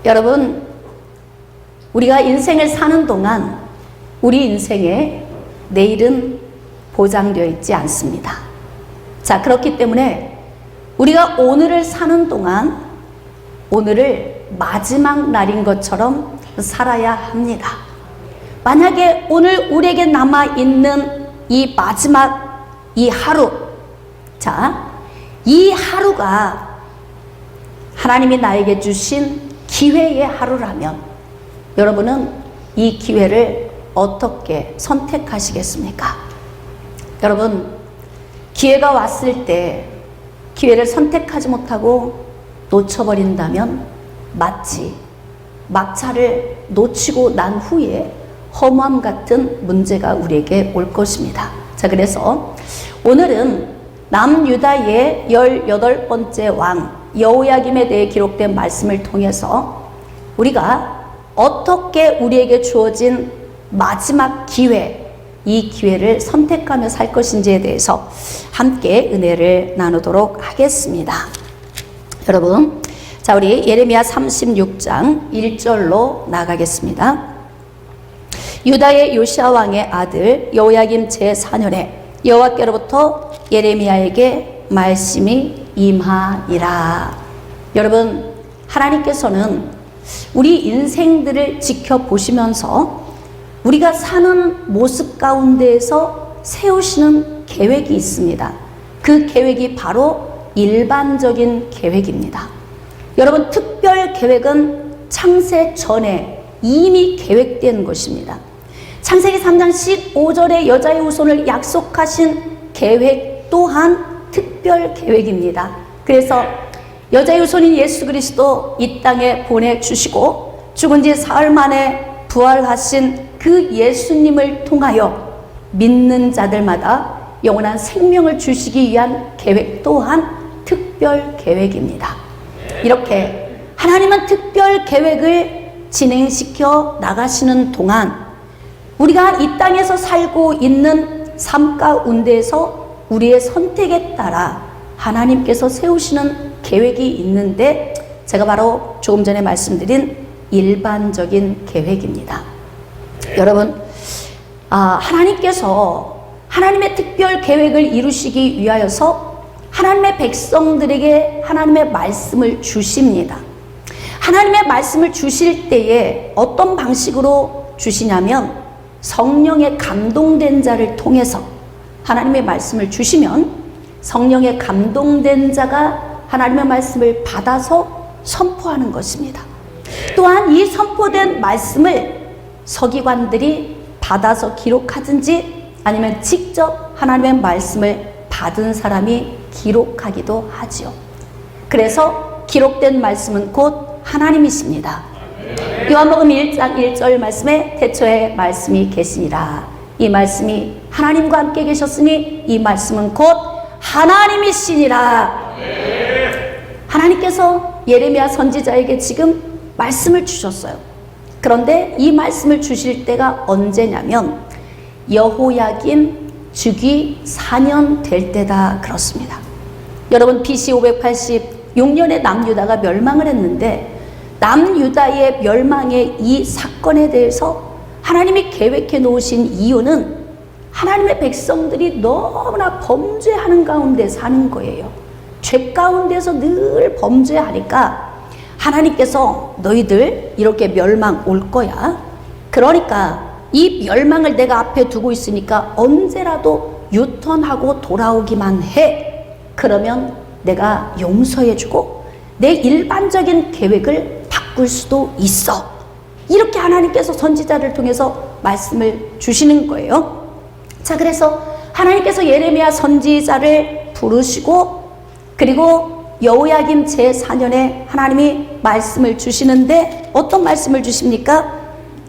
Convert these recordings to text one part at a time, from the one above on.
여러분, 우리가 인생을 사는 동안 우리 인생에 내일은 보장되어 있지 않습니다. 자, 그렇기 때문에 우리가 오늘을 사는 동안 오늘을 마지막 날인 것처럼 살아야 합니다. 만약에 오늘 우리에게 남아있는 이 마지막 이 하루, 자, 이 하루가 하나님이 나에게 주신 기회의 하루라면 여러분은 이 기회를 어떻게 선택하시겠습니까? 여러분, 기회가 왔을 때 기회를 선택하지 못하고 놓쳐버린다면 마치 막차를 놓치고 난 후에 허무함 같은 문제가 우리에게 올 것입니다. 자, 그래서 오늘은 남유다의 18번째 왕 여호야김에 대해 기록된 말씀을 통해서 우리가 어떻게 우리에게 주어진 마지막 기회, 이 기회를 선택하며 살 것인지에 대해서 함께 은혜를 나누도록 하겠습니다. 여러분, 자, 우리 예레미야 36장 1절로 나가겠습니다. 유다의 요시야 왕의 아들 여호야김 제4년에 여호와께로부터 예레미야에게 말씀이 임하니라. 여러분, 하나님께서는 우리 인생들을 지켜보시면서 우리가 사는 모습 가운데에서 세우시는 계획이 있습니다. 그 계획이 바로 일반적인 계획입니다. 여러분, 특별 계획은 창세 전에 이미 계획된 것입니다. 창세기 3장 15절에 여자의 후손을 약속하신 계획 또한 특별 계획입니다. 그래서 여자의 후손인 예수 그리스도 이 땅에 보내주시고 죽은 지 사흘 만에 부활하신 그 예수님을 통하여 믿는 자들마다 영원한 생명을 주시기 위한 계획 또한 특별 계획입니다. 이렇게 하나님은 특별 계획을 진행시켜 나가시는 동안 우리가 이 땅에서 살고 있는 삶 가운데에서 우리의 선택에 따라 하나님께서 세우시는 계획이 있는데 제가 바로 조금 전에 말씀드린 일반적인 계획입니다. 여러분, 하나님께서 하나님의 특별 계획을 이루시기 위하여서 하나님의 백성들에게 하나님의 말씀을 주십니다. 하나님의 말씀을 주실 때에 어떤 방식으로 주시냐면 성령의 감동된 자를 통해서 하나님의 말씀을 주시면 성령의 감동된 자가 하나님의 말씀을 받아서 선포하는 것입니다. 또한 이 선포된 말씀을 서기관들이 받아서 기록하든지 아니면 직접 하나님의 말씀을 받은 사람이 기록하기도 하지요. 그래서 기록된 말씀은 곧 하나님이십니다. 요한복음 1장 1절 말씀에 태초에 말씀이 계시니라. 이 말씀이 하나님과 함께 계셨으니 이 말씀은 곧 하나님이시니라. 하나님께서 예레미야 선지자에게 지금 말씀을 주셨어요. 그런데 이 말씀을 주실 때가 언제냐면 여호야김 즉위 4년 될 때다 그렇습니다. 여러분, BC 586년에 남유다가 멸망을 했는데 남유다의 멸망의 이 사건에 대해서 하나님이 계획해 놓으신 이유는 하나님의 백성들이 너무나 범죄하는 가운데 사는 거예요. 죄 가운데서 늘 범죄하니까 하나님께서 너희들 이렇게 멸망 올 거야. 그러니까 이 멸망을 내가 앞에 두고 있으니까 언제라도 유턴하고 돌아오기만 해. 그러면 내가 용서해주고 내 일반적인 계획을 바꿀 수도 있어. 이렇게 하나님께서 선지자를 통해서 말씀을 주시는 거예요. 자, 그래서 하나님께서 예레미야 선지자를 부르시고 그리고 여호야김 제4년에 하나님이 말씀을 주시는데 어떤 말씀을 주십니까?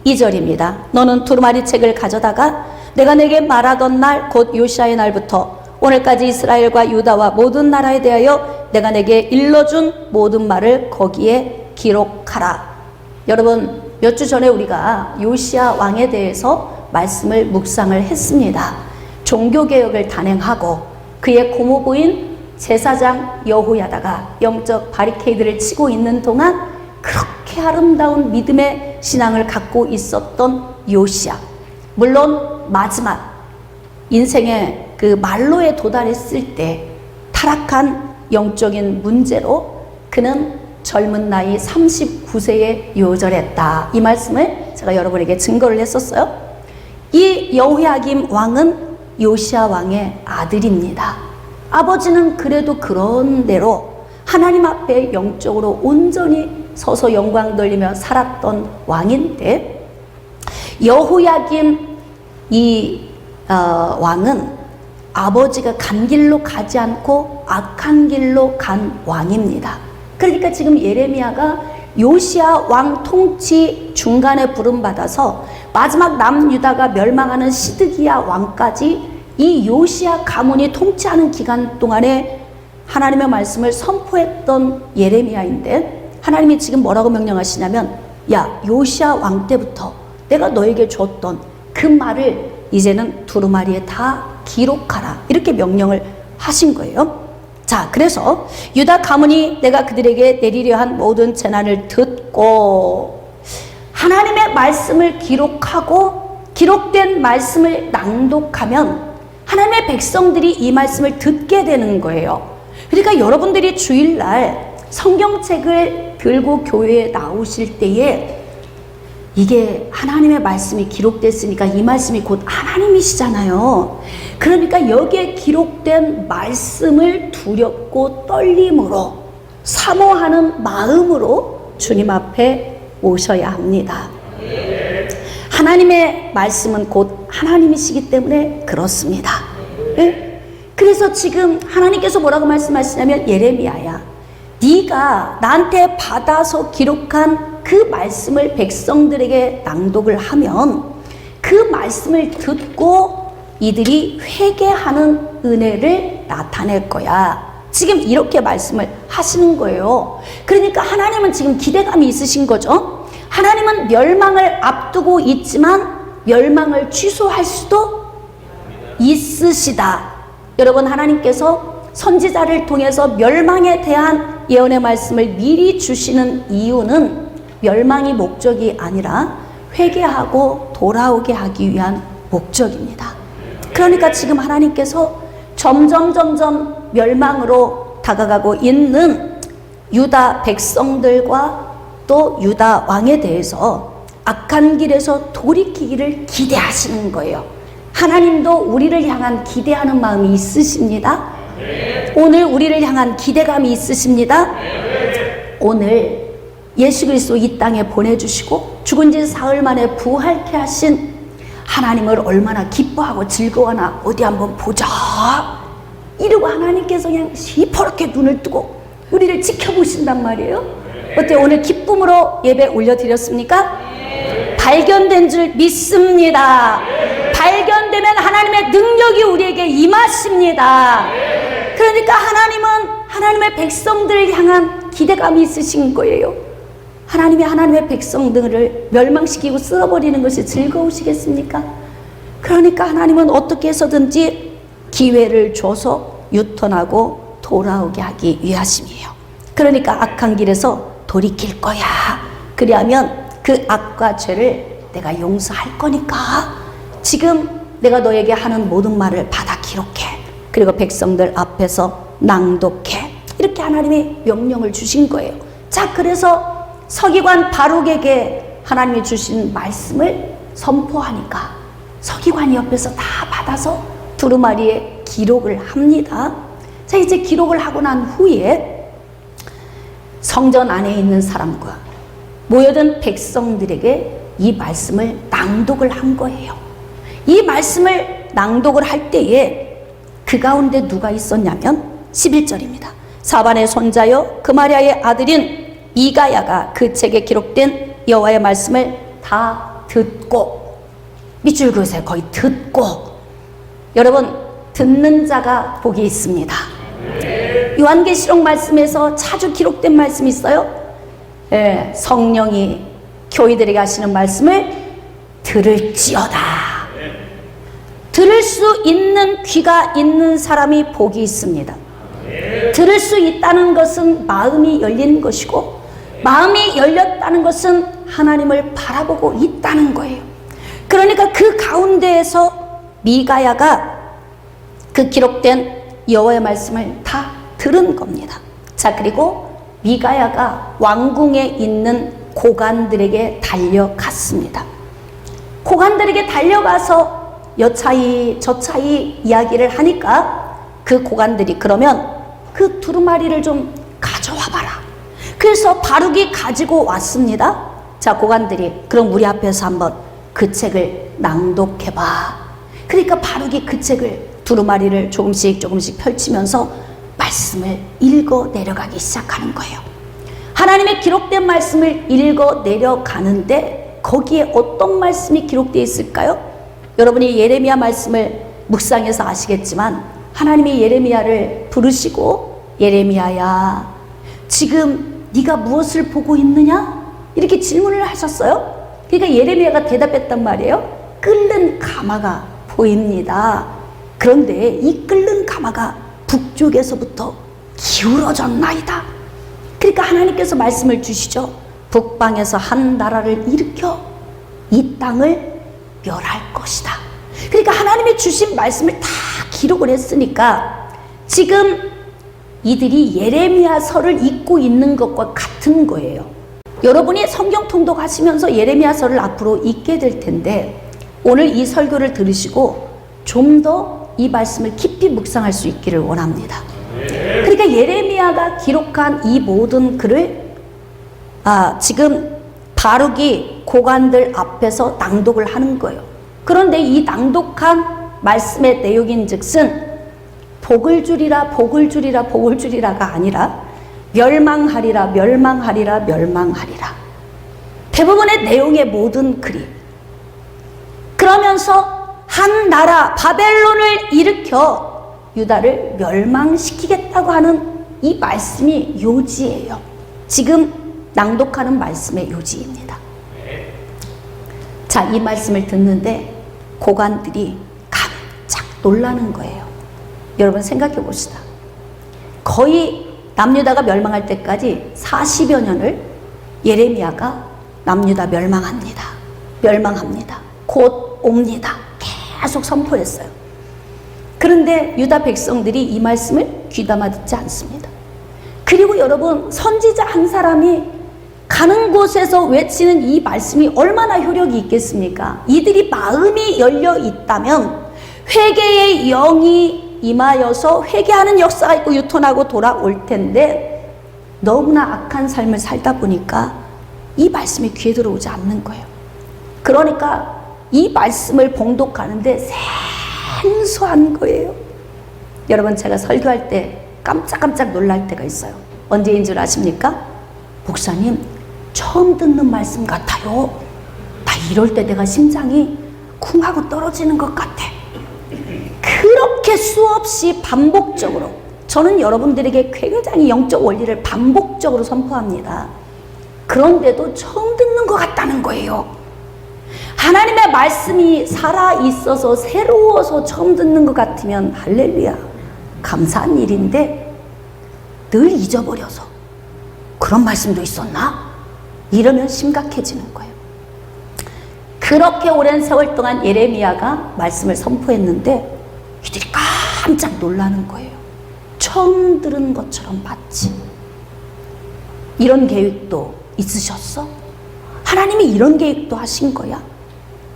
2절입니다. 너는 두루마리 책을 가져다가 내가 내게 말하던 날 곧 요시아의 날부터 오늘까지 이스라엘과 유다와 모든 나라에 대하여 내가 내게 일러준 모든 말을 거기에 기록하라. 여러분, 몇 주 전에 우리가 요시아 왕에 대해서 말씀을 묵상을 했습니다. 종교개혁을 단행하고 그의 고모부인 제사장 여호야다가 영적 바리케이드를 치고 있는 동안 그렇게 아름다운 믿음의 신앙을 갖고 있었던 요시야. 물론 마지막 인생의 그 말로에 도달했을 때 타락한 영적인 문제로 그는 젊은 나이 39세에 요절했다. 이 말씀을 제가 여러분에게 증거를 했었어요. 이 여호야김 왕은 요시야 왕의 아들입니다. 아버지는 그래도 그런 대로 하나님 앞에 영적으로 온전히 서서 영광 돌리며 살았던 왕인데, 여호야김 이 왕은 아버지가 간 길로 가지 않고 악한 길로 간 왕입니다. 그러니까 지금 예레미야가 요시야 왕 통치 중간에 부름받아서 마지막 남유다가 멸망하는 시드기야 왕까지 이 요시야 가문이 통치하는 기간 동안에 하나님의 말씀을 선포했던 예레미야인데, 하나님이 지금 뭐라고 명령하시냐면, 야, 요시야 왕 때부터 내가 너에게 줬던 그 말을 이제는 두루마리에 다 기록하라, 이렇게 명령을 하신 거예요. 자, 그래서 유다 가문이 내가 그들에게 내리려 한 모든 재난을 듣고 하나님의 말씀을 기록하고 기록된 말씀을 낭독하면 하나님의 백성들이 이 말씀을 듣게 되는 거예요. 그러니까 여러분들이 주일날 성경책을 들고 교회에 나오실 때에 이게 하나님의 말씀이 기록됐으니까 이 말씀이 곧 하나님이시잖아요. 그러니까 여기에 기록된 말씀을 두렵고 떨림으로 사모하는 마음으로 주님 앞에 오셔야 합니다. 하나님의 말씀은 곧 하나님이시기 때문에 그렇습니다. 네? 그래서 지금 하나님께서 뭐라고 말씀하시냐면, 예레미야야, 네가 나한테 받아서 기록한 그 말씀을 백성들에게 낭독을 하면 그 말씀을 듣고 이들이 회개하는 은혜를 나타낼 거야. 지금 이렇게 말씀을 하시는 거예요. 그러니까 하나님은 지금 기대감이 있으신 거죠. 하나님은 멸망을 앞두고 있지만 멸망을 취소할 수도 있으시다. 여러분, 하나님께서 선지자를 통해서 멸망에 대한 예언의 말씀을 미리 주시는 이유는 멸망이 목적이 아니라 회개하고 돌아오게 하기 위한 목적입니다. 그러니까 지금 하나님께서 점점 멸망으로 다가가고 있는 유다 백성들과 또 유다 왕에 대해서 악한 길에서 돌이키기를 기대하시는 거예요. 하나님도 우리를 향한 기대하는 마음이 있으십니다. 오늘 우리를 향한 기대감이 있으십니다. 오늘 예수 그리스도 이 땅에 보내주시고 죽은 지 사흘 만에 부활케 하신 하나님을 얼마나 기뻐하고 즐거워하나 어디 한번 보자 이러고 하나님께서 그냥 시퍼렇게 눈을 뜨고 우리를 지켜보신단 말이에요. 어때요? 오늘 기쁨으로 예배 올려드렸습니까? 발견된 줄 믿습니다. 발견되면 하나님의 능력이 우리에게 임하십니다. 그러니까 하나님은 하나님의 백성들을 향한 기대감이 있으신 거예요. 하나님이 하나님의 백성들을 멸망시키고 쓸어버리는 것이 즐거우시겠습니까? 그러니까 하나님은 어떻게 해서든지 기회를 줘서 유턴하고 돌아오게 하기 위하심이에요. 그러니까 악한 길에서 돌이킬 거야. 그리하면 그 악과 죄를 내가 용서할 거니까 지금 내가 너에게 하는 모든 말을 받아 기록해. 그리고 백성들 앞에서 낭독해. 이렇게 하나님이 명령을 주신 거예요. 자, 그래서 서기관 바룩에게 하나님이 주신 말씀을 선포하니까 서기관이 옆에서 다 받아서 두루마리에 기록을 합니다. 자, 이제 기록을 하고 난 후에 성전 안에 있는 사람과 모여든 백성들에게 이 말씀을 낭독을 한 거예요. 이 말씀을 낭독을 할 때에 그 가운데 누가 있었냐면 11절입니다. 사반의 손자요 그마랴의 아들인 미가야가 그 책에 기록된 여호와의 말씀을 다 듣고, 밑줄 그으세요. 거의 듣고. 여러분, 듣는 자가 복이 있습니다. 요한계시록 말씀에서 자주 기록된 말씀이 있어요. 예, 성령이 교회들에게 하시는 말씀을 들을지어다. 들을 수 있는 귀가 있는 사람이 복이 있습니다. 들을 수 있다는 것은 마음이 열린 것이고 마음이 열렸다는 것은 하나님을 바라보고 있다는 거예요. 그러니까 그 가운데에서 미가야가 그 기록된 여호와의 말씀을 다 들은 겁니다. 자, 그리고 미가야가 왕궁에 있는 고관들에게 달려갔습니다. 고관들에게 달려가서 여차히 저차히 이야기를 하니까 그 고관들이 그러면 그 두루마리를 좀 가져와 봐라. 그래서 바룩이 가지고 왔습니다. 자, 고관들이 그럼 우리 앞에서 한번 그 책을 낭독해봐. 그러니까 바룩이 그 책을 두루마리를 조금씩 펼치면서 말씀을 읽어 내려가기 시작하는 거예요. 하나님의 기록된 말씀을 읽어 내려가는데 거기에 어떤 말씀이 기록되어 있을까요? 여러분이 예레미야 말씀을 묵상해서 아시겠지만 하나님이 예레미야를 부르시고 예레미야야, 지금 네가 무엇을 보고 있느냐? 이렇게 질문을 하셨어요. 그러니까 예레미야가 대답했단 말이에요. 끓는 가마가 보입니다. 그런데 이 끓는 가마가 북쪽에서부터 기울어졌나이다. 그러니까 하나님께서 말씀을 주시죠. 북방에서 한 나라를 일으켜 이 땅을 멸할 것이다. 그러니까 하나님이 주신 말씀을 다 기록을 했으니까 지금 이들이 예레미야서를 읽고 있는 것과 같은 거예요. 여러분이 성경 통독하시면서 예레미야서를 앞으로 읽게 될 텐데 오늘 이 설교를 들으시고 좀 더 이 말씀을 깊이 묵상할 수 있기를 원합니다. 그러니까 예레미야가 기록한 이 모든 글을 지금 바룩이 고관들 앞에서 낭독을 하는 거예요. 그런데 이 낭독한 말씀의 내용인즉슨 복을 주리라 복을 주리라 복을 주리라가 아니라 멸망하리라 멸망하리라 멸망하리라. 대부분의 내용의 모든 글이 그러면서 한 나라 바벨론을 일으켜 유다를 멸망시키겠다고 하는 이 말씀이 요지예요. 지금 낭독하는 말씀의 요지입니다. 자, 이 말씀을 듣는데 고관들이 깜짝 놀라는 거예요. 여러분 생각해 봅시다. 거의 남유다가 멸망할 때까지 40여 년을 예레미야가 남유다 멸망합니다. 멸망합니다. 곧 옵니다. 계속 선포했어요. 그런데 유다 백성들이 이 말씀을 귀담아 듣지 않습니다. 그리고 여러분, 선지자 한 사람이 가는 곳에서 외치는 이 말씀이 얼마나 효력이 있겠습니까? 이들이 마음이 열려 있다면 회개의 영이 임하여서 회개하는 역사가 있고 유턴하고 돌아올 텐데 너무나 악한 삶을 살다 보니까 이 말씀이 귀에 들어오지 않는 거예요. 그러니까 이 말씀을 봉독하는데 생소한 거예요. 여러분, 제가 설교할 때 깜짝깜짝 놀랄 때가 있어요. 언제인 줄 아십니까? 목사님, 처음 듣는 말씀 같아요. 나 이럴 때 내가 심장이 쿵하고 떨어지는 것 같아. 그렇게 수없이 반복적으로 저는 여러분들에게 굉장히 영적 원리를 반복적으로 선포합니다. 그런데도 처음 듣는 것 같다는 거예요. 하나님의 말씀이 살아있어서 새로워서 처음 듣는 것 같으면 할렐루야, 감사한 일인데 늘 잊어버려서 그런 말씀도 있었나? 이러면 심각해지는 거예요. 그렇게 오랜 세월 동안 예레미야가 말씀을 선포했는데 이들이 깜짝 놀라는 거예요. 처음 들은 것처럼 마치. 이런 계획도 있으셨어? 하나님이 이런 계획도 하신 거야?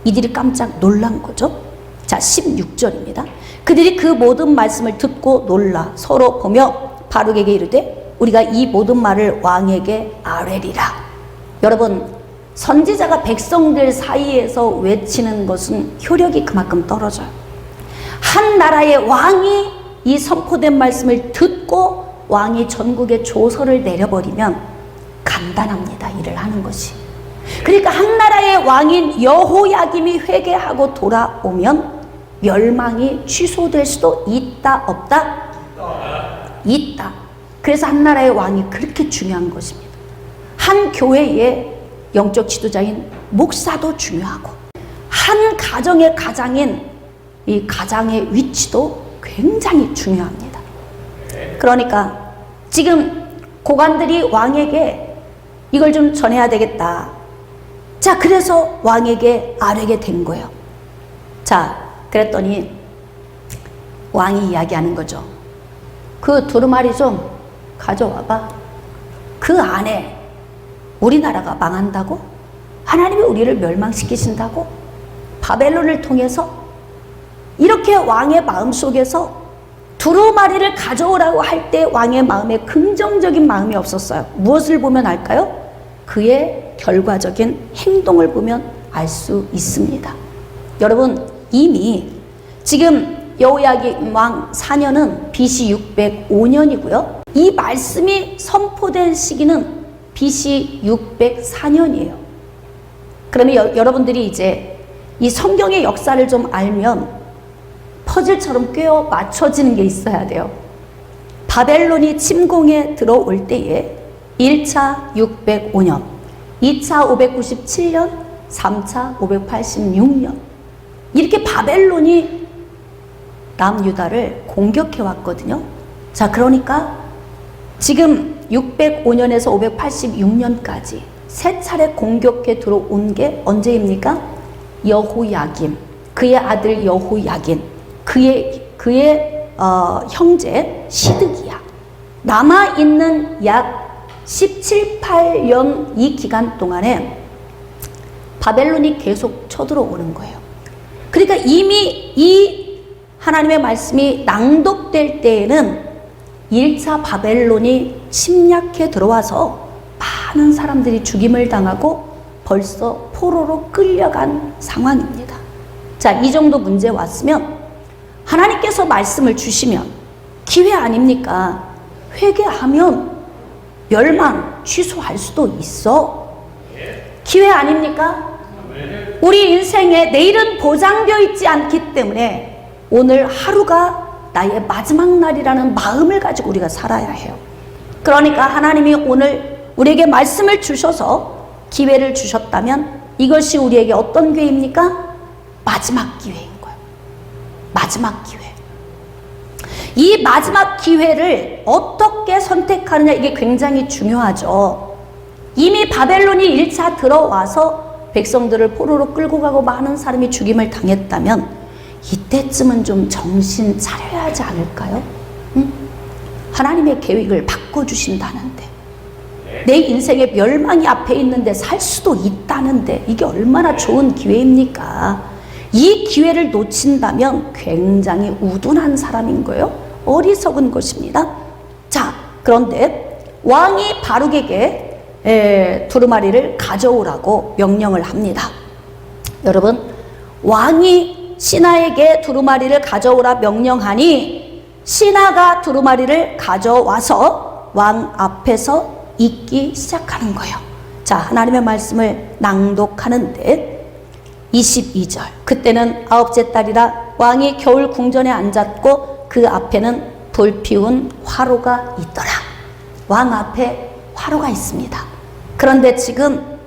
이들이 깜짝 놀란 거죠. 자, 16절입니다. 그들이 그 모든 말씀을 듣고 놀라 서로 보며 바룩에게 이르되 우리가 이 모든 말을 왕에게 아뢰리라. 여러분, 선지자가 백성들 사이에서 외치는 것은 효력이 그만큼 떨어져요. 한 나라의 왕이 이 선포된 말씀을 듣고 왕이 전국에 조서를 내려버리면 간단합니다, 일을 하는 것이. 그러니까 한 나라의 왕인 여호야김이 회개하고 돌아오면 멸망이 취소될 수도 있다 없다? 있다. 그래서 한 나라의 왕이 그렇게 중요한 것입니다. 한 교회의 영적 지도자인 목사도 중요하고 한 가정의 가장인 이 가장의 위치도 굉장히 중요합니다. 그러니까 지금 고관들이 왕에게 이걸 좀 전해야 되겠다. 자, 그래서 왕에게 아뢰게 된 거예요. 자, 그랬더니 왕이 이야기하는 거죠. 그 두루마리 좀 가져와봐. 그 안에 우리나라가 망한다고? 하나님이 우리를 멸망시키신다고? 바벨론을 통해서? 이렇게 왕의 마음속에서 두루마리를 가져오라고 할 때 왕의 마음에 긍정적인 마음이 없었어요. 무엇을 보면 알까요? 그의 결과적인 행동을 보면 알 수 있습니다. 여러분, 이미 지금 여호야김 왕 4년은 BC 605년이고요. 이 말씀이 선포된 시기는 BC 604년이에요. 그러면 여러분들이 이제 이 성경의 역사를 좀 알면 퍼즐처럼 꿰어 맞춰지는 게 있어야 돼요. 바벨론이 침공에 들어올 때에 1차 605년, 2차 597년, 3차 586년 이렇게 바벨론이 남유다를 공격해 왔거든요. 자, 그러니까 지금 605년에서 586년까지 세 차례 공격해 들어온 게 언제입니까? 여호야김, 그의 아들 여호야긴, 그의 형제 시드기야. 남아있는 약 17, 18년 이 기간 동안에 바벨론이 계속 쳐들어오는 거예요. 그러니까 이미 이 하나님의 말씀이 낭독될 때에는 1차 바벨론이 침략해 들어와서 많은 사람들이 죽임을 당하고 벌써 포로로 끌려간 상황입니다. 자, 이 정도 문제 왔으면 하나님께서 말씀을 주시면 기회 아닙니까? 회개하면 멸망 취소할 수도 있어. 기회 아닙니까? 우리 인생에 내일은 보장되어 있지 않기 때문에 오늘 하루가 나의 마지막 날이라는 마음을 가지고 우리가 살아야 해요. 그러니까 하나님이 오늘 우리에게 말씀을 주셔서 기회를 주셨다면 이것이 우리에게 어떤 기회입니까? 마지막 기회인 거예요. 마지막 기회. 이 마지막 기회를 어떻게 선택하느냐, 이게 굉장히 중요하죠. 이미 바벨론이 1차 들어와서 백성들을 포로로 끌고 가고 많은 사람이 죽임을 당했다면 이때쯤은 좀 정신 차려야 하지 않을까요? 응? 하나님의 계획을 바꿔주신다는데, 내 인생의 멸망이 앞에 있는데 살 수도 있다는데 이게 얼마나 좋은 기회입니까? 이 기회를 놓친다면 굉장히 우둔한 사람인 거예요. 어리석은 것입니다. 자, 그런데 왕이 바룩에게 두루마리를 가져오라고 명령을 합니다. 여러분, 왕이 신하에게 두루마리를 가져오라 명령하니 신하가 두루마리를 가져와서 왕 앞에서 읽기 시작하는 거예요. 자, 하나님의 말씀을 낭독하는데 22절, 그때는 9째 달이라 왕이 겨울 궁전에 앉았고 그 앞에는 불 피운 화로가 있더라. 왕 앞에 화로가 있습니다. 그런데 지금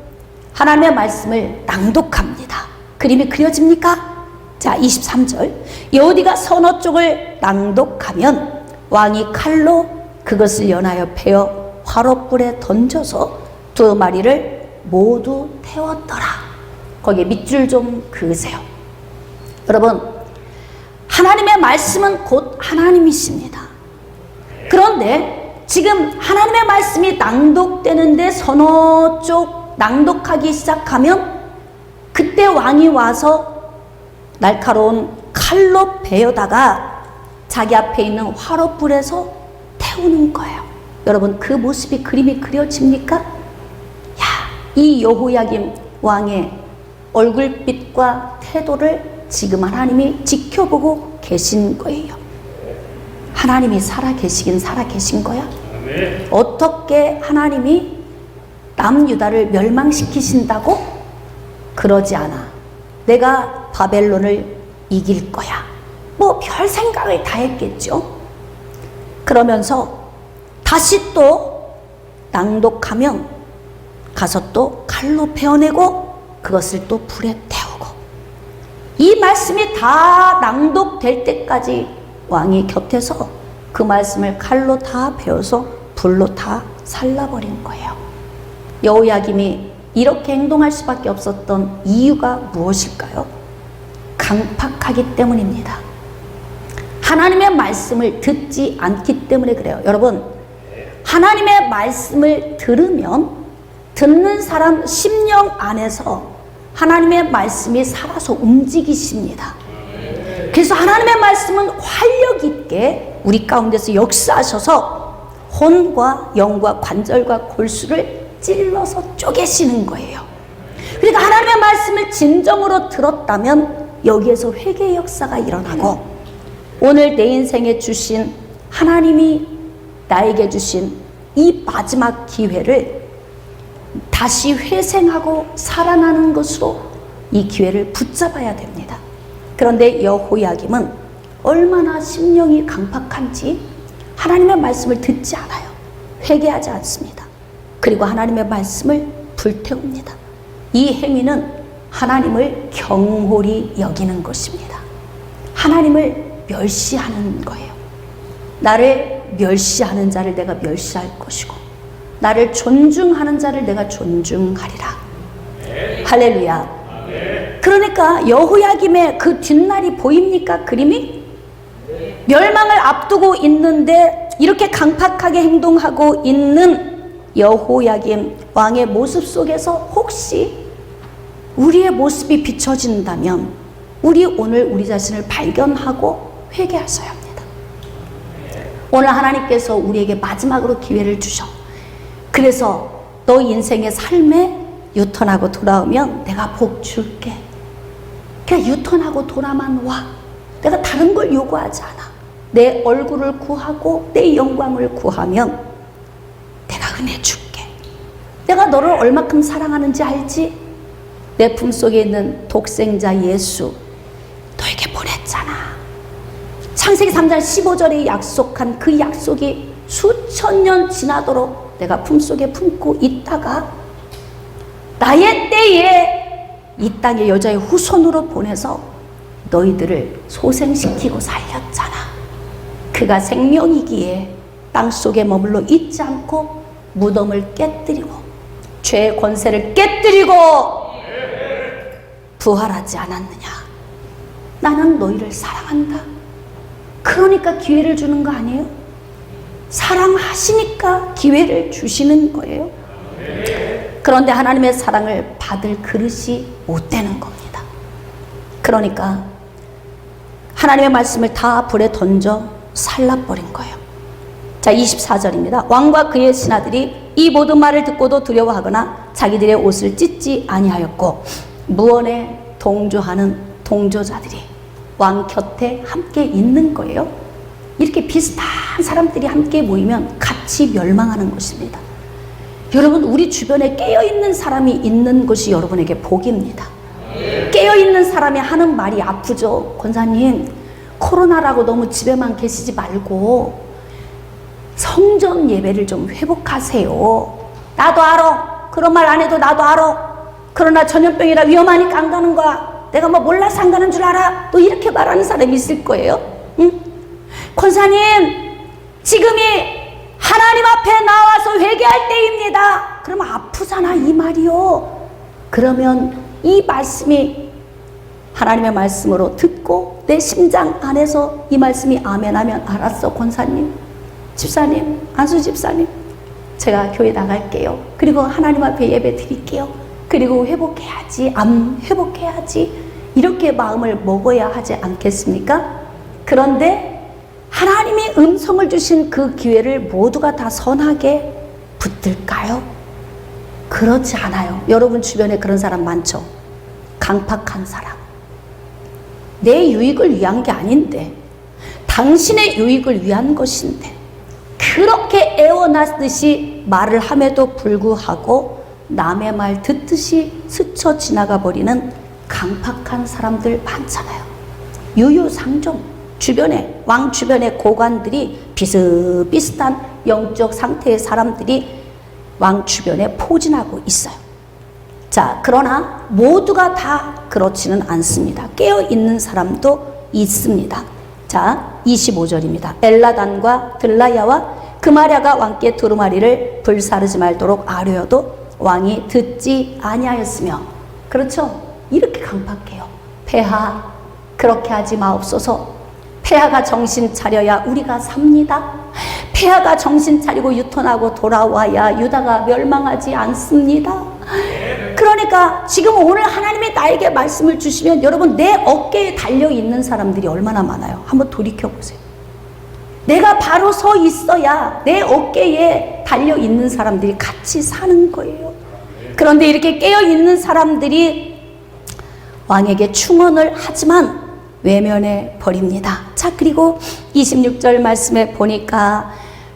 하나님의 말씀을 낭독합니다. 그림이 그려집니까? 자, 23절, 여호디가 서너 쪽을 낭독하면 왕이 칼로 그것을 연하여 베어 화롯불에 던져서 두루마리를 모두 태웠더라. 거기에 밑줄 좀 그으세요. 여러분, 하나님의 말씀은 곧 하나님이십니다. 그런데 지금 하나님의 말씀이 낭독되는데 서너 쪽 낭독하기 시작하면 그때 왕이 와서 날카로운 칼로 베어다가 자기 앞에 있는 화롯불에서 태우는 거예요. 여러분, 그 모습이 그림이 그려집니까? 야, 이 여호야김 왕의 얼굴빛과 태도를 지금 하나님이 지켜보고 계신 거예요. 하나님이 살아계시긴 살아계신 거야? 어떻게 하나님이 남유다를 멸망시키신다고? 그러지 않아. 내가 바벨론을 이길 거야. 뭐 별 생각을 다 했겠죠. 그러면서 다시 또 낭독하면 가서 또 칼로 베어내고 그것을 또 불에 태우고, 이 말씀이 다 낭독될 때까지 왕이 곁에서 그 말씀을 칼로 다 베어서 불로 다 살라버린 거예요. 여호야김이 이렇게 행동할 수밖에 없었던 이유가 무엇일까요? 강팍하기 때문입니다. 하나님의 말씀을 듣지 않기 때문에 그래요. 여러분, 하나님의 말씀을 들으면 듣는 사람 심령 안에서 하나님의 말씀이 살아서 움직이십니다. 그래서 하나님의 말씀은 활력 있게 우리 가운데서 역사하셔서 혼과 영과 관절과 골수를 찔러서 쪼개시는 거예요. 그러니까 하나님의 말씀을 진정으로 들었다면 여기에서 회개의 역사가 일어나고, 오늘 내 인생에 주신, 하나님이 나에게 주신 이 마지막 기회를 다시 회생하고 살아나는 것으로 이 기회를 붙잡아야 됩니다. 그런데 여호야김은 얼마나 심령이 강팍한지 하나님의 말씀을 듣지 않아요. 회개하지 않습니다. 그리고 하나님의 말씀을 불태웁니다. 이 행위는 하나님을 경홀히 여기는 것입니다. 하나님을 멸시하는 거예요. 나를 멸시하는 자를 내가 멸시할 것이고, 나를 존중하는 자를 내가 존중하리라. 할렐루야. 그러니까 여호야김의 그 뒷날이 보입니까? 그림이? 멸망을 앞두고 있는데 이렇게 강팍하게 행동하고 있는 여호야김 왕의 모습 속에서 혹시 우리의 모습이 비춰진다면 우리 오늘 우리 자신을 발견하고 회개하셔야 합니다. 오늘 하나님께서 우리에게 마지막으로 기회를 주셔. 그래서 너 인생의 삶에 유턴하고 돌아오면 내가 복 줄게. 그냥 유턴하고 돌아만 와. 내가 다른 걸 요구하지 않아. 내 얼굴을 구하고 내 영광을 구하면 내가 은혜 줄게. 내가 너를 얼마큼 사랑하는지 알지? 내 품속에 있는 독생자 예수 너에게 보냈잖아. 창세기 3장 15절에 약속한 그 약속이 수천 년 지나도록 내가 품속에 품고 있다가 나의 때에 이 땅의 여자의 후손으로 보내서 너희들을 소생시키고 살렸잖아. 그가 생명이기에 땅속에 머물러 있지 않고 무덤을 깨뜨리고 죄의 권세를 깨뜨리고 부활하지 않았느냐. 나는 너희를 사랑한다. 그러니까 기회를 주는 거 아니에요? 사랑하시니까 기회를 주시는 거예요. 그런데 하나님의 사랑을 받을 그릇이 못 되는 겁니다. 그러니까 하나님의 말씀을 다 불에 던져 살라버린 거예요. 자, 24절입니다. 왕과 그의 신하들이 이 모든 말을 듣고도 두려워하거나 자기들의 옷을 찢지 아니하였고, 무언에 동조하는 동조자들이 왕 곁에 함께 있는 거예요. 이렇게 비슷한 사람들이 함께 모이면 같이 멸망하는 것입니다. 여러분, 우리 주변에 깨어있는 사람이 있는 것이 여러분에게 복입니다. 깨어있는 사람이 하는 말이 아프죠. 권사님, 코로나라고 너무 집에만 계시지 말고 성전 예배를 좀 회복하세요. 나도 알아. 그런 말 안 해도 나도 알아. 그러나 전염병이라 위험하니까 안 가는 거야. 내가 뭐 몰라서 안 가는 줄 알아. 또 이렇게 말하는 사람이 있을 거예요. 응? 권사님, 지금이 하나님 앞에 나와서 회개할 때입니다. 그러면 아프잖아, 이 말이요. 그러면 이 말씀이 하나님의 말씀으로 듣고 내 심장 안에서 이 말씀이 아멘하면, 알았어 권사님, 집사님, 안수 집사님, 제가 교회 나갈게요. 그리고 하나님 앞에 예배 드릴게요. 그리고 회복해야지, 회복해야지, 이렇게 마음을 먹어야 하지 않겠습니까? 그런데 하나님이 음성을 주신 그 기회를 모두가 다 선하게 붙들까요? 그렇지 않아요. 여러분 주변에 그런 사람 많죠? 강팍한 사람. 내 유익을 위한 게 아닌데, 당신의 유익을 위한 것인데, 그렇게 애원하듯이 말을 함에도 불구하고 남의 말 듣듯이 스쳐 지나가 버리는 강팍한 사람들 많잖아요. 유유상종. 주변에, 왕 주변의 고관들이 비슷비슷한 영적 상태의 사람들이 왕 주변에 포진하고 있어요. 자, 그러나 모두가 다 그렇지는 않습니다. 깨어있는 사람도 있습니다. 자, 25절입니다. 엘라단과 들라야와 그마랴가 왕께 두루마리를 불사르지 말도록 아뢰어도 왕이 듣지 아니하였으며. 그렇죠? 이렇게 강팍해요. 폐하, 그렇게 하지 마옵소서. 폐하가 정신 차려야 우리가 삽니다. 폐하가 정신 차리고 유턴하고 돌아와야 유다가 멸망하지 않습니다. 그러니까 지금 오늘 하나님이 나에게 말씀을 주시면 여러분, 내 어깨에 달려있는 사람들이 얼마나 많아요. 한번 돌이켜보세요. 내가 바로 서 있어야 내 어깨에 달려있는 사람들이 같이 사는 거예요. 그런데 이렇게 깨어있는 사람들이 왕에게 충언을 하지만 외면해 버립니다. 자, 그리고 26절 말씀에 보니까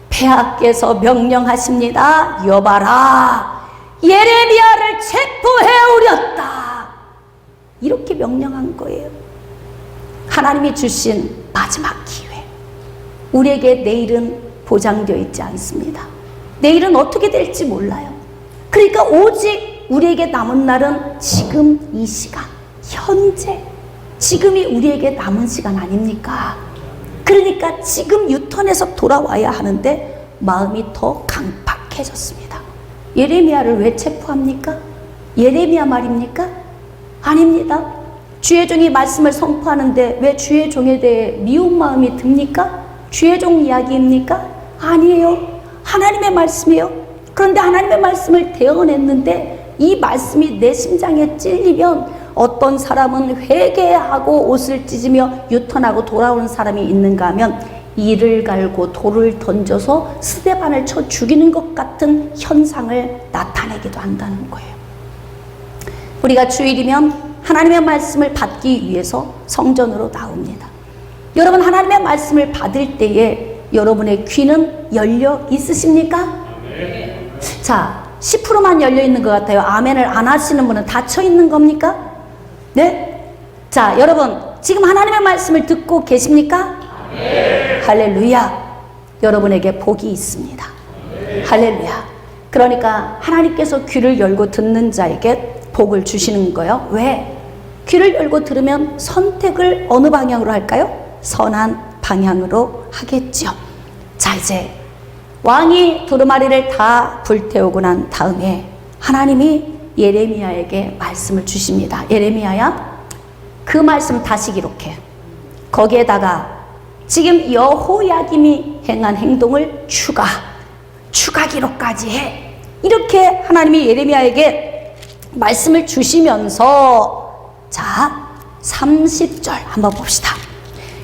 폐하께서 명령하십니다. 여봐라, 예레미야를 체포해 오렸다. 이렇게 명령한 거예요. 하나님이 주신 마지막 기회. 우리에게 내일은 보장되어 있지 않습니다. 내일은 어떻게 될지 몰라요. 그러니까 오직 우리에게 남은 날은 지금 이 시간, 현재, 지금이 우리에게 남은 시간 아닙니까? 그러니까 지금 유턴해서 돌아와야 하는데 마음이 더 강팍해졌습니다. 예레미야를 왜 체포합니까? 예레미야 말입니까? 아닙니다. 주의 종이 말씀을 선포하는데 왜 주의 종에 대해 미운 마음이 듭니까? 주의 종 이야기입니까? 아니에요. 하나님의 말씀이에요. 그런데 하나님의 말씀을 대언했는데 이 말씀이 내 심장에 찔리면 어떤 사람은 회개하고 옷을 찢으며 유턴하고 돌아오는 사람이 있는가 하면 이를 갈고 돌을 던져서 스데반을 쳐 죽이는 것 같은 현상을 나타내기도 한다는 거예요. 우리가 주일이면 하나님의 말씀을 받기 위해서 성전으로 나옵니다. 여러분, 하나님의 말씀을 받을 때에 여러분의 귀는 열려 있으십니까? 자, 10%만 열려 있는 것 같아요. 아멘을 안 하시는 분은 닫혀 있는 겁니까? 네? 자, 여러분, 지금 하나님의 말씀을 듣고 계십니까? 네. 할렐루야. 여러분에게 복이 있습니다. 네. 할렐루야. 그러니까 하나님께서 귀를 열고 듣는 자에게 복을 주시는 거예요. 왜? 귀를 열고 들으면 선택을 어느 방향으로 할까요? 선한 방향으로 하겠죠. 자, 이제 왕이 두루마리를 다 불태우고 난 다음에 하나님이 예레미야에게 말씀을 주십니다. 예레미야야, 그 말씀 다시 기록해. 거기에다가 지금 여호야김이 행한 행동을 추가 기록까지 해. 이렇게 하나님이 예레미야에게 말씀을 주시면서, 자, 30절 한번 봅시다.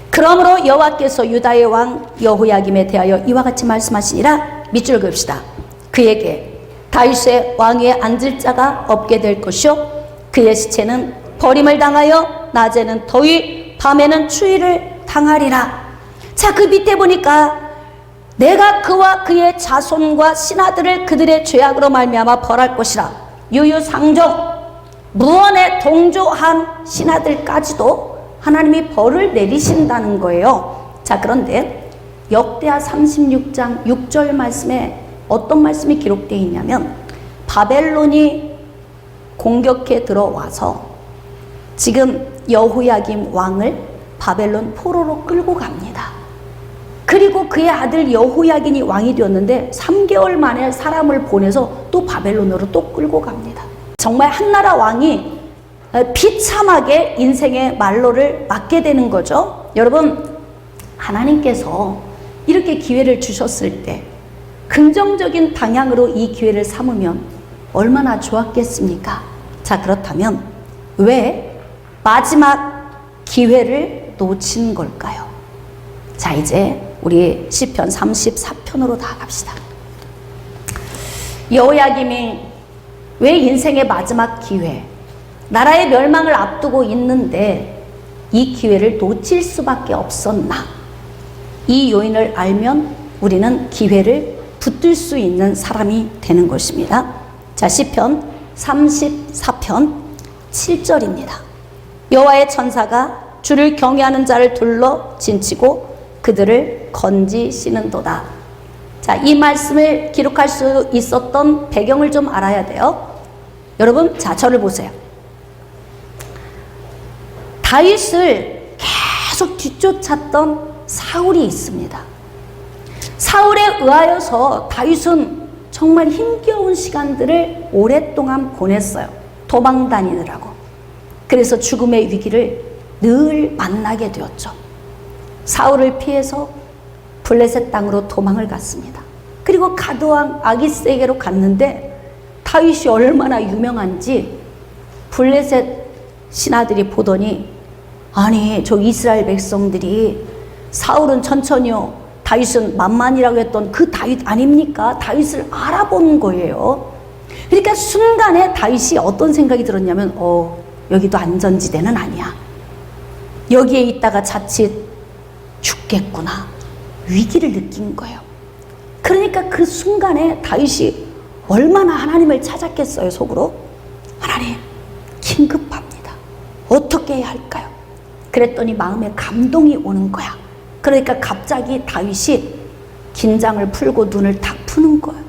그러므로 여호와께서 유다의 왕 여호야김에 대하여 이와 같이 말씀하시니라. 밑줄 그읍시다. 그에게 다윗의 왕위에 앉을 자가 없게 될 것이요, 그의 시체는 버림을 당하여 낮에는 더위 밤에는 추위를 당하리라. 자, 그 밑에 보니까 내가 그와 그의 자손과 신하들을 그들의 죄악으로 말미암아 벌할 것이라. 유유상종 무언에 동조한 신하들까지도 하나님이 벌을 내리신다는 거예요. 자, 그런데 역대하 36장 6절 말씀에 어떤 말씀이 기록되어 있냐면, 바벨론이 공격해 들어와서 지금 여호야김 왕을 바벨론 포로로 끌고 갑니다. 그리고 그의 아들 여호야긴이 왕이 되었는데 3개월 만에 사람을 보내서 또 바벨론으로 또 끌고 갑니다. 정말 한나라 왕이 비참하게 인생의 말로를 맞게 되는 거죠. 여러분, 하나님께서 이렇게 기회를 주셨을 때 긍정적인 방향으로 이 기회를 삼으면 얼마나 좋았겠습니까? 자, 그렇다면 왜 마지막 기회를 놓친 걸까요? 자, 이제 우리 시편 34편으로 나아갑시다. 여호야김이 왜 인생의 마지막 기회, 나라의 멸망을 앞두고 있는데 이 기회를 놓칠 수밖에 없었나? 이 요인을 알면 우리는 기회를 붙들 수 있는 사람이 되는 것입니다. 자, 시편 34편 7절입니다. 여호와의 천사가 주를 경외하는 자를 둘러 진치고 그들을 건지시는도다. 자, 이 말씀을 기록할 수 있었던 배경을 좀 알아야 돼요. 여러분, 자, 저를 보세요. 다윗을 계속 뒤쫓았던 사울이 있습니다. 사울에 의하여서 다윗은 정말 힘겨운 시간들을 오랫동안 보냈어요. 도망 다니느라고. 그래서 죽음의 위기를 늘 만나게 되었죠. 사울을 피해서 블레셋 땅으로 도망을 갔습니다. 그리고 가드왕 아기스에게로 갔는데 다윗이 얼마나 유명한지 블레셋 신하들이 보더니, 아니 저 이스라엘 백성들이 사울은 천천히요, 다윗은 만만이라고 했던 그 다윗 아닙니까? 다윗을 알아본 거예요. 그러니까 순간에 다윗이 어떤 생각이 들었냐면, 여기도 안전지대는 아니야. 여기에 있다가 자칫 죽겠구나. 위기를 느낀 거예요. 그러니까 그 순간에 다윗이 얼마나 하나님을 찾았겠어요, 속으로. 하나님, 긴급합니다. 어떻게 해야 할까요? 그랬더니 마음에 감동이 오는 거야. 그러니까 갑자기 다윗이 긴장을 풀고 눈을 탁 푸는 거예요.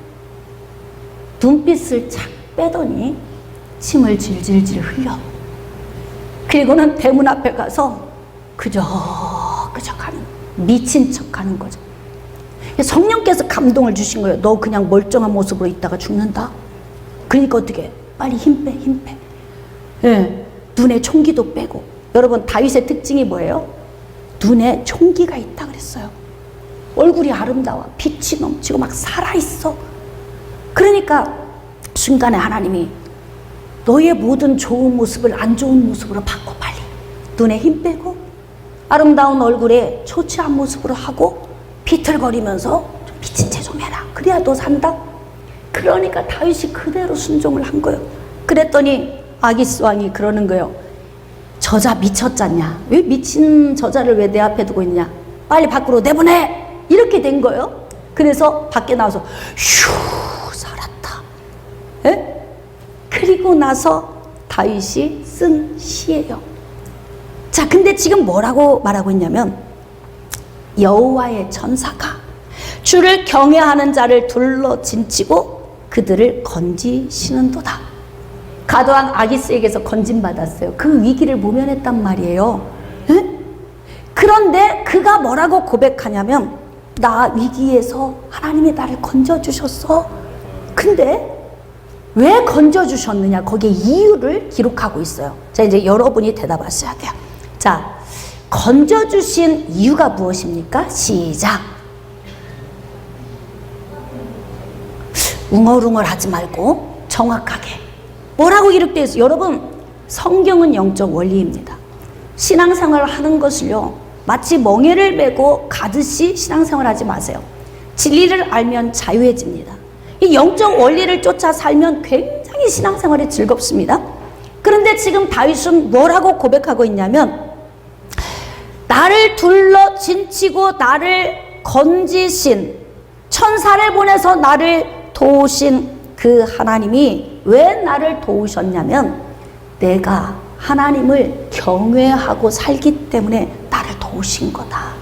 눈빛을 착 빼더니 침을 질질질 흘려. 그리고는 대문 앞에 가서 그저 가는, 미친 척 하는 거죠. 성령께서 감동을 주신 거예요. 너 그냥 멀쩡한 모습으로 있다가 죽는다. 그러니까 어떻게? 빨리 힘 빼. 예, 눈에 총기도 빼고. 여러분, 다윗의 특징이 뭐예요? 눈에 총기가 있다 그랬어요. 얼굴이 아름다워. 빛이 넘치고 막 살아있어. 그러니까 순간에 하나님이 너의 모든 좋은 모습을 안 좋은 모습으로 바꿔, 빨리. 눈에 힘 빼고 아름다운 얼굴에 초췌한 모습으로 하고 비틀거리면서 좀 미친 체 좀 해라. 그래야 너 산다. 그러니까 다윗이 그대로 순종을 한 거예요. 그랬더니 아기스 왕이 그러는 거예요. 저자 미쳤잖냐? 왜 미친 저자를 왜 내 앞에 두고 있냐? 빨리 밖으로 내보내! 이렇게 된 거예요. 그래서 밖에 나와서 휴, 살았다. 에? 그리고 나서 다윗이 쓴 시예요. 자, 근데 지금 뭐라고 말하고 있냐면, 여호와의 천사가 주를 경외하는 자를 둘러 진치고 그들을 건지시는도다. 가드왕 아기스에게서 건진받았어요. 그 위기를 모면했단 말이에요. 에? 그런데 그가 뭐라고 고백하냐면, 나 위기에서 하나님이 나를 건져주셨어. 근데 왜 건져주셨느냐, 거기에 이유를 기록하고 있어요. 자, 이제 여러분이 대답하셔야 돼요. 자, 건져주신 이유가 무엇입니까? 시작. 웅얼웅얼 하지 말고 정확하게. 뭐라고 기록되어 있어요? 여러분, 성경은 영적 원리입니다. 신앙생활을 하는 것을요, 마치 멍에를 메고 가듯이 신앙생활 하지 마세요. 진리를 알면 자유해집니다. 이 영적 원리를 쫓아 살면 굉장히 신앙생활이 즐겁습니다. 그런데 지금 다윗은 뭐라고 고백하고 있냐면, 나를 둘러 진치고 나를 건지신, 천사를 보내서 나를 도우신 그 하나님이 왜 나를 도우셨냐면, 내가 하나님을 경외하고 살기 때문에 나를 도우신 거다.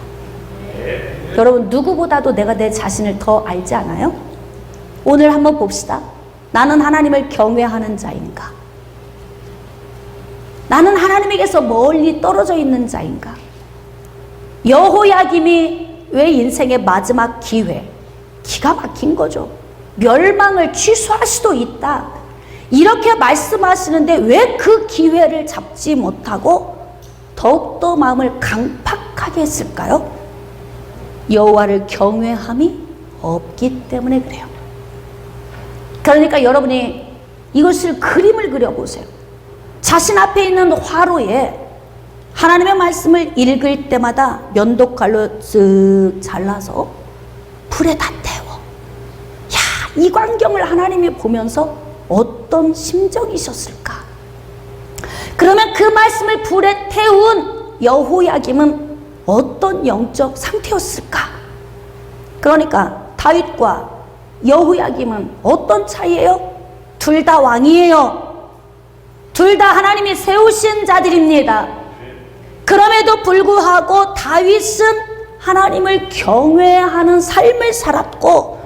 여러분, 누구보다도 내가 내 자신을 더 알지 않아요? 오늘 한번 봅시다. 나는 하나님을 경외하는 자인가? 나는 하나님에게서 멀리 떨어져 있는 자인가? 여호야김이 왜 인생의 마지막 기회, 기가 막힌 거죠. 멸망을 취소할 수도 있다, 이렇게 말씀하시는데 왜 그 기회를 잡지 못하고 더욱더 마음을 강팍하게 했을까요? 여호와를 경외함이 없기 때문에 그래요. 그러니까 여러분이 이것을 그림을 그려보세요. 자신 앞에 있는 화로에 하나님의 말씀을 읽을 때마다 면도칼로 쓱 잘라서 불에 다 태워. 야, 이 광경을 하나님이 보면서 어떤 심정이셨을까? 그러면 그 말씀을 불에 태운 여호야김은 어떤 영적 상태였을까? 그러니까 다윗과 여호야김은 어떤 차이예요? 둘 다 왕이에요. 둘 다 하나님이 세우신 자들입니다. 그럼에도 불구하고 다윗은 하나님을 경외하는 삶을 살았고,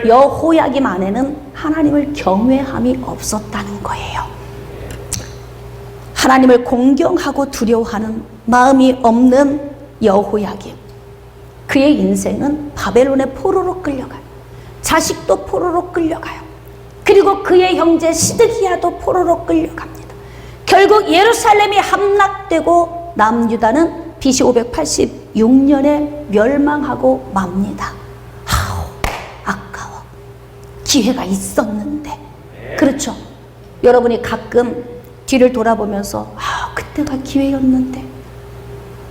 여호야김 안에는 하나님을 경외함이 없었다는 거예요. 하나님을 공경하고 두려워하는 마음이 없는 여호야김, 그의 인생은 바벨론의 포로로 끌려가요. 자식도 포로로 끌려가요. 그리고 그의 형제 시드기야도 포로로 끌려갑니다. 결국 예루살렘이 함락되고 남유다는 BC 586년에 멸망하고 맙니다. 아까워. 기회가 있었는데. 그렇죠? 여러분이 가끔 뒤를 돌아보면서 그때가 기회였는데,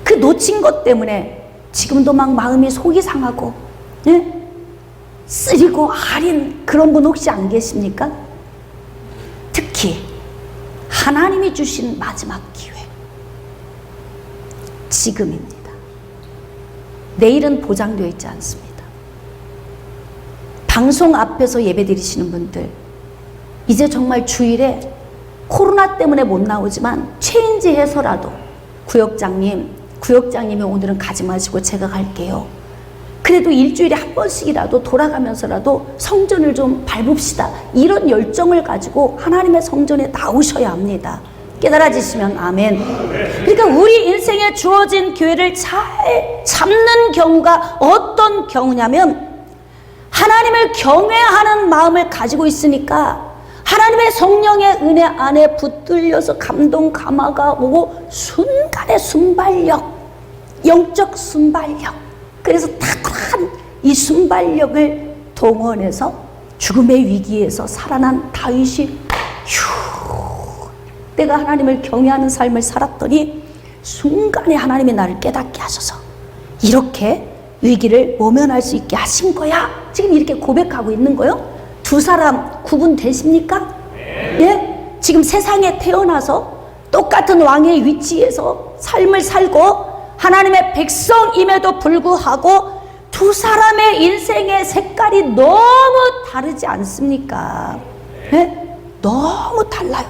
그 놓친 것 때문에 지금도 막 마음이 속이 상하고 쓰리고 아린 그런 분 혹시 안 계십니까? 특히 하나님이 주신 마지막 기회, 지금입니다. 내일은 보장되어 있지 않습니다. 방송 앞에서 예배드리시는 분들, 이제 정말 주일에 코로나 때문에 못 나오지만 체인지해서라도 구역장님이 오늘은 가지 마시고 제가 갈게요. 그래도 일주일에 한 번씩이라도 돌아가면서라도 성전을 좀 밟읍시다. 이런 열정을 가지고 하나님의 성전에 나오셔야 합니다. 깨달아지시면 아멘. 그러니까 우리 인생에 주어진 기회를 잘 잡는 경우가 어떤 경우냐면, 하나님을 경외하는 마음을 가지고 있으니까 하나님의 성령의 은혜 안에 붙들려서 감동 감화가 오고 순간의 순발력, 영적 순발력, 그래서 탁월한 이 순발력을 동원해서 죽음의 위기에서 살아난 다윗이 내가 하나님을 경외하는 삶을 살았더니 순간에 하나님이 나를 깨닫게 하셔서 이렇게 위기를 모면할 수 있게 하신 거야. 지금 이렇게 고백하고 있는 거요. 두 사람 구분되십니까? 예? 지금 세상에 태어나서 똑같은 왕의 위치에서 삶을 살고 하나님의 백성임에도 불구하고 두 사람의 인생의 색깔이 너무 다르지 않습니까? 예? 너무 달라요.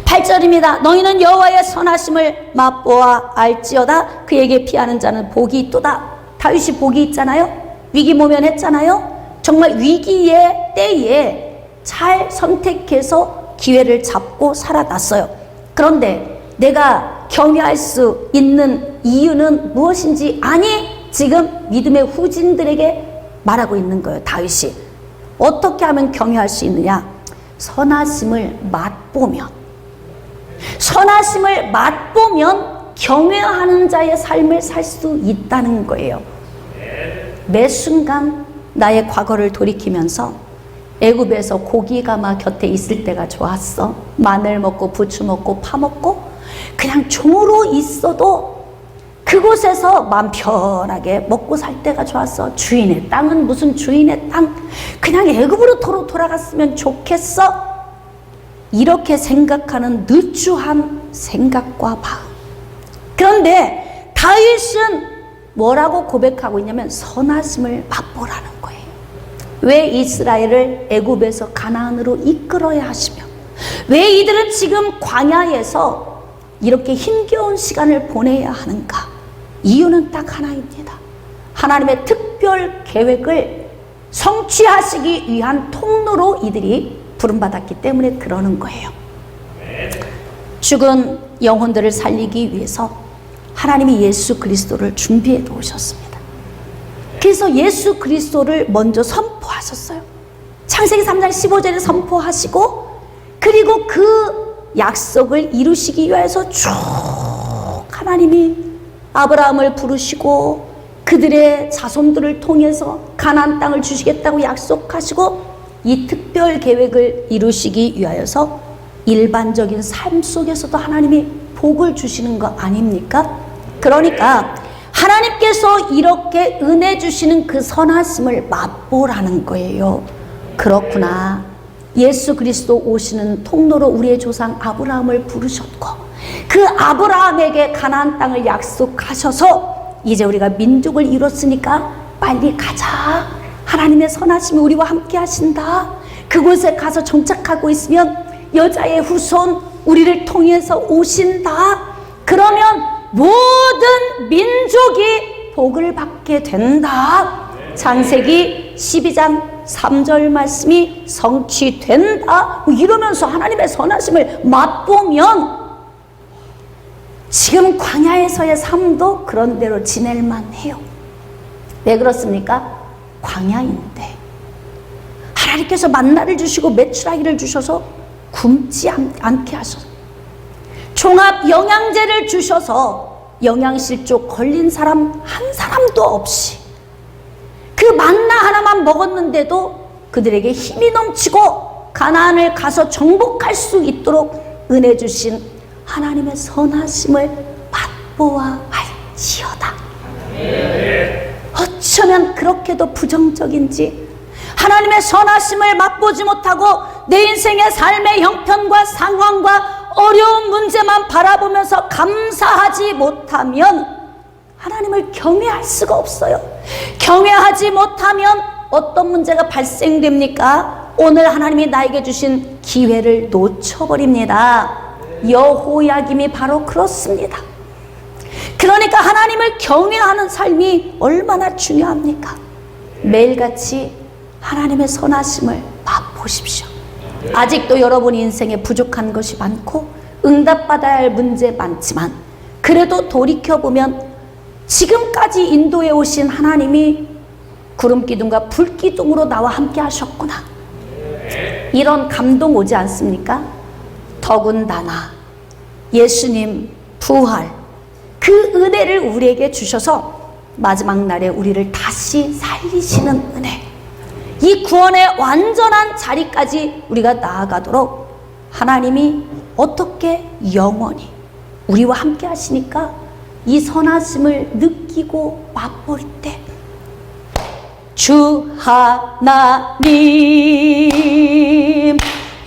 8절입니다. 너희는 여호와의 선하심을 맛보아 알지어다. 그에게 피하는 자는 복이 있도다. 다윗이 복이 있잖아요. 위기 모면했잖아요. 정말 위기의 때에 잘 선택해서 기회를 잡고 살아났어요. 그런데 내가 경외할 수 있는 이유는 무엇인지 아니, 지금 믿음의 후진들에게 말하고 있는 거예요. 다윗이 어떻게 하면 경외할 수 있느냐? 선하심을 맛보면, 선하심을 맛보면 경외하는 자의 삶을 살 수 있다는 거예요. 매 순간 나의 과거를 돌이키면서 애굽에서 고기가 막 곁에 있을 때가 좋았어. 마늘 먹고 부추 먹고 파 먹고 그냥 종으로 있어도 그곳에서 마음 편하게 먹고 살 때가 좋았어. 주인의 땅은 무슨 주인의 땅, 그냥 애굽으로 돌아갔으면 좋겠어. 이렇게 생각하는 느추한 생각과 마음. 그런데 다윗은 뭐라고 고백하고 있냐면 선하심을 맛보라는 거예요. 왜 이스라엘을 애굽에서 가나안으로 이끌어야 하시며, 왜 이들은 지금 광야에서 이렇게 힘겨운 시간을 보내야 하는가? 이유는 딱 하나입니다. 하나님의 특별 계획을 성취하시기 위한 통로로 이들이 부름받았기 때문에 그러는 거예요. 죽은 영혼들을 살리기 위해서 하나님이 예수 그리스도를 준비해 놓으셨습니다. 그래서 예수 그리스도를 먼저 선포하셨어요. 창세기 3장 15절에 선포하시고, 그리고 그 약속을 이루시기 위해서 쭉 하나님이 아브라함을 부르시고 그들의 자손들을 통해서 가나안 땅을 주시겠다고 약속하시고, 이 특별 계획을 이루시기 위하여서 일반적인 삶 속에서도 하나님이 복을 주시는 거 아닙니까? 그러니까 하나님께서 이렇게 은혜 주시는 그 선하심을 맛보라는 거예요. 그렇구나. 예수 그리스도 오시는 통로로 우리의 조상 아브라함을 부르셨고, 그 아브라함에게 가나안 땅을 약속하셔서 이제 우리가 민족을 이뤘으니까 빨리 가자. 하나님의 선하심이 우리와 함께 하신다. 그곳에 가서 정착하고 있으면 여자의 후손 우리를 통해서 오신다. 그러면 모든 민족이 복을 받게 된다. 창세기 12장 3절 말씀이 성취된다. 이러면서 하나님의 선하심을 맛보면 지금 광야에서의 삶도 그런 대로 지낼만 해요. 왜 그렇습니까? 광야인데 하나님께서 만나를 주시고 메추라기를 주셔서 굶지 않게 하셔서 종합 영양제를 주셔서 영양실조 걸린 사람 한 사람도 없이 그 만나 하나만 먹었는데도 그들에게 힘이 넘치고 가나안을 가서 정복할 수 있도록 은혜 주신 하나님의 선하심을 맛보아 알지어다. 어쩌면 그렇게도 부정적인지 하나님의 선하심을 맛보지 못하고 내 인생의 삶의 형편과 상황과 어려운 문제만 바라보면서 감사하지 못하면 하나님을 경외할 수가 없어요. 경외하지 못하면 어떤 문제가 발생됩니까? 오늘 하나님이 나에게 주신 기회를 놓쳐버립니다. 여호야김이 바로 그렇습니다. 그러니까 하나님을 경외하는 삶이 얼마나 중요합니까? 매일같이 하나님의 선하심을 맛보십시오. 아직도 여러분 인생에 부족한 것이 많고 응답받아야 할 문제 많지만 그래도 돌이켜보면 지금까지 인도해 오신 하나님이 구름기둥과 불기둥으로 나와 함께 하셨구나. 이런 감동 오지 않습니까? 더군다나 예수님 부활 그 은혜를 우리에게 주셔서 마지막 날에 우리를 다시 살리시는 은혜, 이 구원의 완전한 자리까지 우리가 나아가도록 하나님이 어떻게 영원히 우리와 함께 하시니까 이 선하심을 느끼고 맛볼 때 주 하나님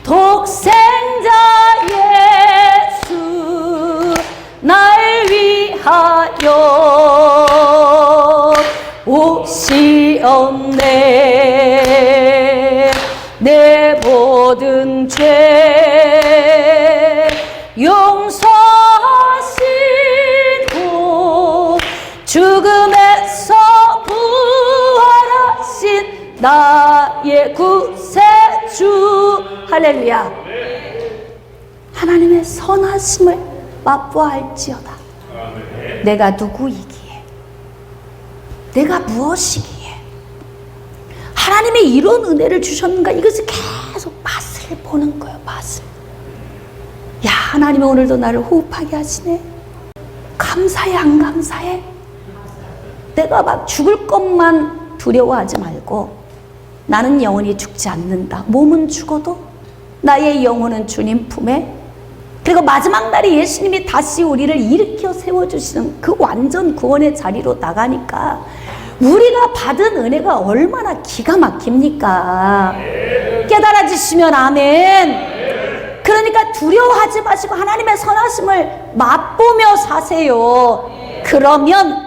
독생자 예수 날 위하여 오시었네. 내 모든 죄 용서하시고 죽음에서 부활하신 나의 구세주. 할렐루야. 하나님의 선하심을 맛보알지어다. 내가 누구이기에, 내가 무엇이기에 하나님이 이런 은혜를 주셨는가, 이것을 계속 맛을 보는 거예요. 맛을. 야, 하나님이 오늘도 나를 호흡하게 하시네. 감사해 안 감사해? 내가 막 죽을 것만 두려워하지 말고 나는 영원히 죽지 않는다. 몸은 죽어도 나의 영혼은 주님 품에, 그리고 마지막 날에 예수님이 다시 우리를 일으켜 세워주시는 그 완전 구원의 자리로 나가니까 우리가 받은 은혜가 얼마나 기가 막힙니까? 깨달아지시면 아멘. 그러니까 두려워하지 마시고 하나님의 선하심을 맛보며 사세요. 그러면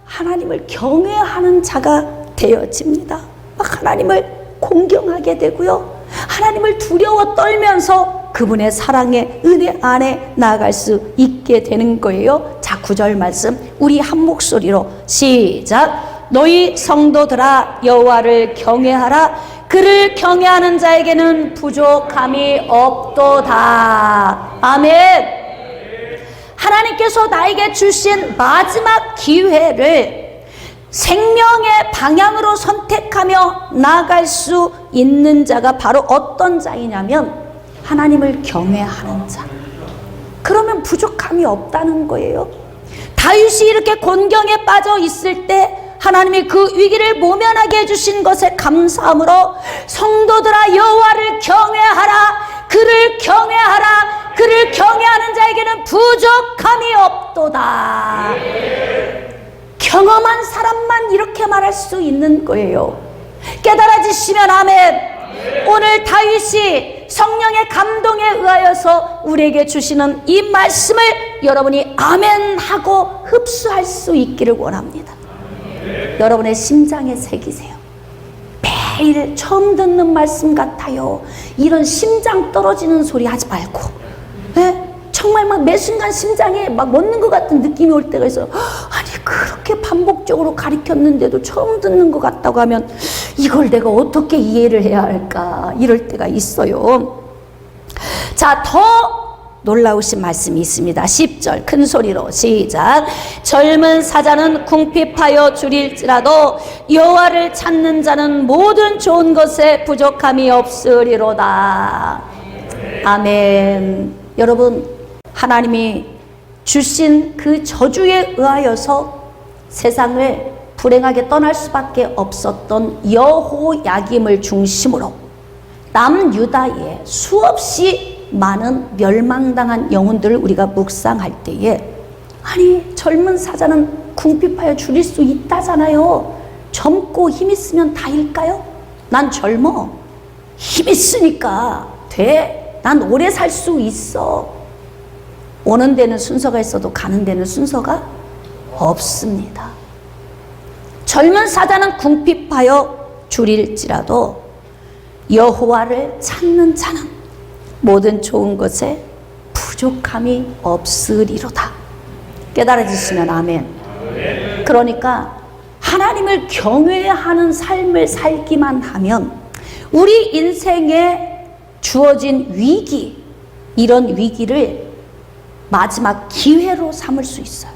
하나님을 경외하는 자가 되어집니다. 막 하나님을 공경하게 되고요, 하나님을 두려워 떨면서 그분의 사랑의 은혜 안에 나아갈 수 있게 되는 거예요. 자, 9절 말씀 우리 한 목소리로 시작. 너희 성도들아 여호와를 경외하라. 그를 경외하는 자에게는 부족함이 없도다. 아멘. 하나님께서 나에게 주신 마지막 기회를 생명의 방향으로 선택하며 나아갈 수 있는 자가 바로 어떤 자이냐면 하나님을 경외하는 자. 그러면 부족함이 없다는 거예요. 다윗이 이렇게 곤경에 빠져 있을 때 하나님이 그 위기를 모면하게 해주신 것에 감사함으로 성도들아 여호와를 경외하라. 그를 경외하라. 그를 경외하는 자에게는 부족함이 없도다. 경험한 사람만 이렇게 말할 수 있는 거예요. 깨달아지시면 아멘. 오늘 다윗이 성령의 감동에 의하여서 우리에게 주시는 이 말씀을 여러분이 아멘 하고 흡수할 수 있기를 원합니다. 여러분의 심장에 새기세요. 매일 처음 듣는 말씀 같아요. 이런 심장 떨어지는 소리 하지 말고, 정말 막 매 순간 심장에 막 멎는 것 같은 느낌이 올 때가 있어요. 아니 그렇게 반복적으로 가르쳤는데도 처음 듣는 것 같다고 하면 이걸 내가 어떻게 이해를 해야 할까, 이럴 때가 있어요. 자, 더 놀라우신 말씀이 있습니다. 10절 큰 소리로 시작. 젊은 사자는 궁핍하여 줄일지라도 여호와를 찾는 자는 모든 좋은 것에 부족함이 없으리로다. 아멘. 여러분, 하나님이 주신 그 저주에 의하여서 세상을 불행하게 떠날 수밖에 없었던 여호야김을 중심으로 남유다에 수없이 많은 멸망당한 영혼들을 우리가 묵상할 때에, 아니 젊은 사자는 궁핍하여 줄일 수 있다잖아요. 젊고 힘 있으면 다일까요? 난 젊어, 힘 있으니까 돼, 난 오래 살 수 있어. 오는 데는 순서가 있어도 가는 데는 순서가 없습니다. 젊은 사자는 궁핍하여 줄일지라도 여호와를 찾는 자는 모든 좋은 것에 부족함이 없으리로다. 깨달아지시면 아멘. 그러니까 하나님을 경외하는 삶을 살기만 하면 우리 인생에 주어진 위기, 이런 위기를 마지막 기회로 삼을 수 있어요.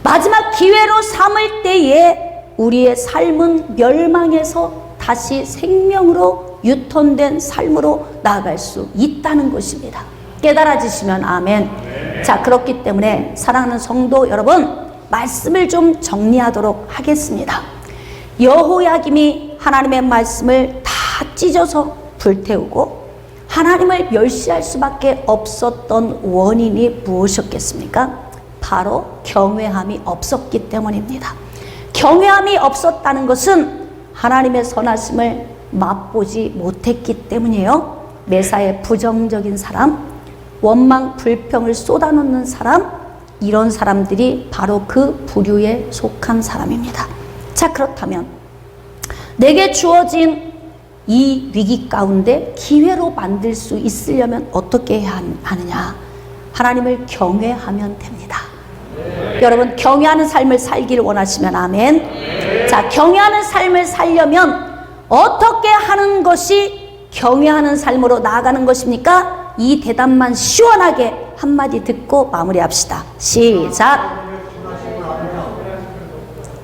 마지막 기회로 삼을 때에 우리의 삶은 멸망에서 다시 생명으로 유턴된 삶으로 나아갈 수 있다는 것입니다. 깨달아지시면 아멘. 자, 그렇기 때문에 사랑하는 성도 여러분, 말씀을 좀 정리하도록 하겠습니다. 여호야김이 하나님의 말씀을 다 찢어서 불태우고 하나님을 멸시할 수밖에 없었던 원인이 무엇이었겠습니까? 바로 경외함이 없었기 때문입니다. 경외함이 없었다는 것은 하나님의 선하심을 맛보지 못했기 때문이에요. 매사에 부정적인 사람, 원망 불평을 쏟아놓는 사람, 이런 사람들이 바로 그 부류에 속한 사람입니다. 자, 그렇다면 내게 주어진 이 위기 가운데 기회로 만들 수 있으려면 어떻게 해야 하느냐? 하나님을 경외하면 됩니다. 여러분, 경외하는 삶을 살기를 원하시면 아멘. 자, 경외하는 삶을 살려면 어떻게 하는 것이 경외하는 삶으로 나아가는 것입니까? 이 대답만 시원하게 한마디 듣고 마무리합시다. 시작.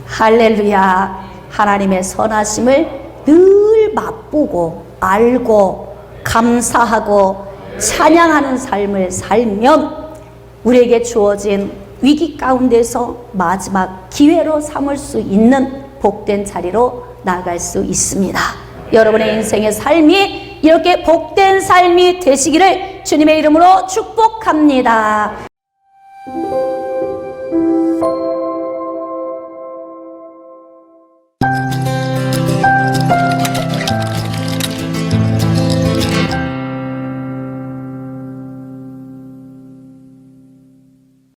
할렐루야. 하나님의 선하심을 늘 맛보고 알고 감사하고 찬양하는 삶을 살면 우리에게 주어진 위기 가운데서 마지막 기회로 삼을 수 있는 복된 자리로 나아갈 수 있습니다. 여러분의 인생의 삶이 이렇게 복된 삶이 되시기를 주님의 이름으로 축복합니다.